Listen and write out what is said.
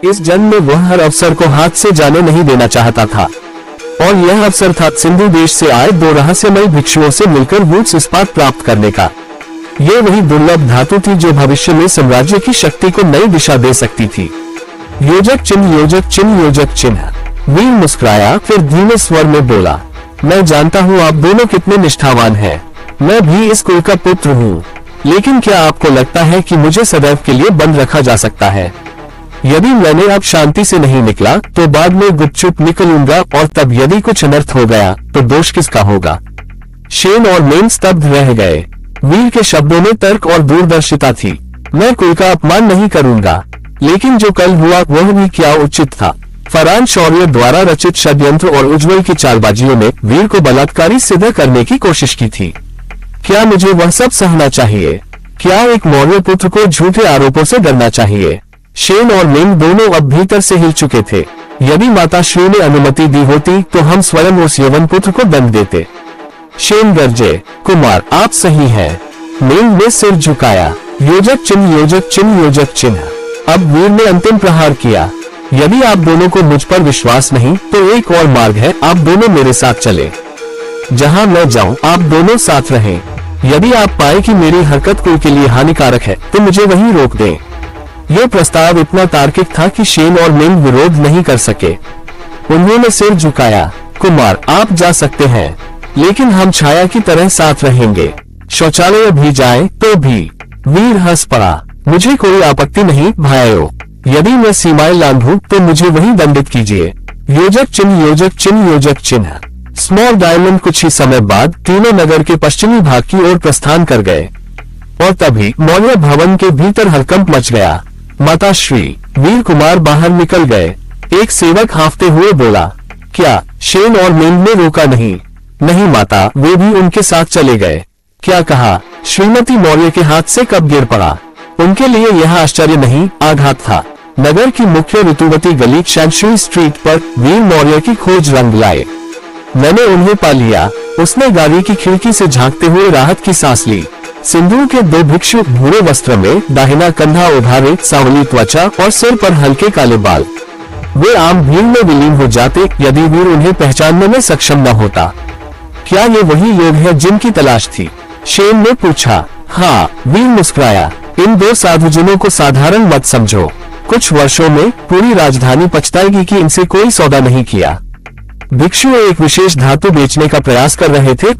इस जंग में वह हर अवसर को हाथ से जाने नहीं देना चाहता था, और यह अवसर था सिंधु देश से आए 2 रहस्यमयी भिक्षुओं से मिलकर वुड्स इस्पात प्राप्त करने का। ये वही दुर्लभ धातु थी जो भविष्य में साम्राज्य की शक्ति को नई दिशा दे सकती थी। योजक चिन्ह, योजक चिन्ह, योजक चिन्ह। वीर मुस्कुराया, फिर धीमे स्वर में बोला, मैं जानता हूँ आप दोनों कितने निष्ठावान हैं। मैं भी इस कुल का पुत्र हूँ, लेकिन क्या आपको लगता है कि मुझे सदैव के लिए बंद रखा जा सकता है? यदि मैंने अब शांति से नहीं निकला तो बाद में गुपचुप निकलूंगा, और तब यदि कुछ अनर्थ हो गया तो दोष किसका होगा? शेन और मेन स्तब्ध रह गए। वीर के शब्दों में तर्क और दूरदर्शिता थी। मैं कुल का अपमान नहीं करूंगा, लेकिन जो कल हुआ वह भी क्या उचित था। फरहान शौर्य द्वारा रचित षड्यंत्र और उज्जवल की चालबाजियों ने वीर को बलात्कारी सिद्ध करने की कोशिश की थी। क्या मुझे वह सब सहना चाहिए? क्या एक मौर्य पुत्र को झूठे आरोपों से डरना चाहिए? शेन और मेंग दोनों अब भीतर से हिल चुके थे। यदि माताश्री ने अनुमति दी होती तो हम स्वयं उस यवन पुत्र को दंड देते। शेन गरजे, कुमार आप सही हैं। मेंग ने सिर झुकाया। योजक चिन्ह, योजक चिन्ह, योजक चिन्ह। अब वीर ने अंतिम प्रहार किया। यदि आप दोनों को मुझ पर विश्वास नहीं तो एक और मार्ग है, आप दोनों मेरे साथ चले। जहां मैं जाऊं आप दोनों साथ रहें। यदि आप पाए कि मेरी हरकत कुल के लिए हानिकारक है तो मुझे वहीं रोक दें। यह प्रस्ताव इतना तार्किक था कि शेन और मेंग विरोध नहीं कर सके। उन्होंने सिर झुकाया। कुमार आप जा सकते हैं, लेकिन हम छाया की तरह साथ रहेंगे। शौचालय भी जाए तो भी। वीर हंस पड़ा। मुझे कोई आपत्ति नहीं भाइयों। यदि मैं सीमाएं लांघूं तो मुझे वहीं दंडित कीजिए। योजक चिन्ह, योजक चिन्ह, योजक चिन्ह। स्मॉल डायमंड कुछ ही समय बाद तीनों नगर के पश्चिमी भाग की ओर प्रस्थान कर गए, और तभी मौर्य भवन के भीतर हड़कंप मच गया। माताश्री, वीर कुमार बाहर निकल गए। एक सेवक हांफते हुए बोला, क्या? शेन और मेंग ने रोका नहीं। नहीं माता, वे भी उनके साथ चले गए। क्या कहा? श्रीमती मौर्य के हाथ से कब गिर पड़ा। उनके लिए यह आश्चर्य नहीं, आघात था। नगर की मुख्य ऋतुवती गली शैनशुई स्ट्रीट पर वीर मौर्य की खोज रंग लाए। मैंने उन्हें पा लिया। उसने गाड़ी की खिड़की से झांकते हुए राहत की सांस ली। सिंधु के 2 भिक्षु भूरे वस्त्र में, दाहिना कंधा उभारे, सांवली त्वचा और सिर पर हल्के काले बाल। वे आम भीड़ में विलीन हो जाते यदि वीर उन्हें पहचानने में सक्षम न होता। क्या ये वही लोग हैं जिनकी तलाश थी? शेन ने पूछा। हाँ, वीर मुस्कुराया। इन 2 साधुजनों को साधारण मत समझो। कुछ वर्षों में पूरी राजधानी पछताएगी कि इनसे कोई सौदा नहीं किया। भिक्षु एक विशेष धातु बेचने का प्रयास कर रहे थे।